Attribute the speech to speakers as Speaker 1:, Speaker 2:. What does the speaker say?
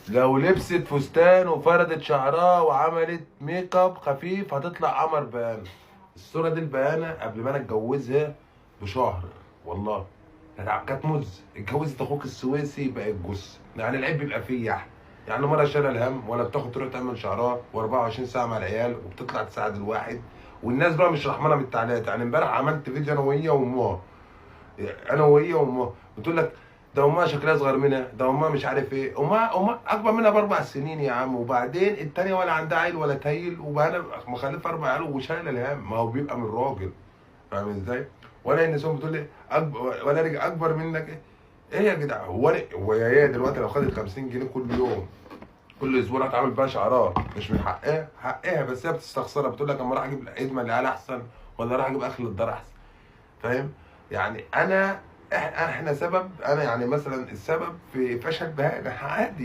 Speaker 1: لو لبست فستان وفردت شعرها وعملت ميك اب خفيف هتطلع قمر بيانة. الصورة دي البيانة قبل ما انا اتجوزها بشهر والله. كانت مز اتجوزت اخوك السويسي بقت جثة، يعني العيب بيبقى فيه يحيى. يعني مرة شايلة الهم ولا بتاخد تروح تعمل شعرها و24 ساعة مع العيال وبتطلع تساعد الواحد. والناس بقى مش رحمانة من التعليقات. يعني امبارح عملت فيديو انا وهي وامها، انا وهي وامها، بتقول لك ده امها شكلها صغير منها، ده امها مش عارف ايه، امها اكبر منها ب4 سنين يا عم. وبعدين التانيه ولا عندها عيل ولا تايل، وبقى مخلفه 4 عيال وشايله الهم. ما هو بيبقى من راجل، فاهم ازاي؟ ولا النسوان بتقول لي ولا رجع اكبر منك ايه؟ ايه يا جدع؟ هو هي دلوقتي لو خدت 50 جنيه كل يوم كل اسبوع هتعمل بيها شعرها مش من حقها؟ حقها، بس هي بتستخسرها. بتقول لك اما اروح اجيب الخدمه اللي عليها احسن ولا اروح اجيب اكل الدار احسن. فاهم؟ يعني انا احنا سبب، انا يعني مثلا السبب في فشل بهاء عادي.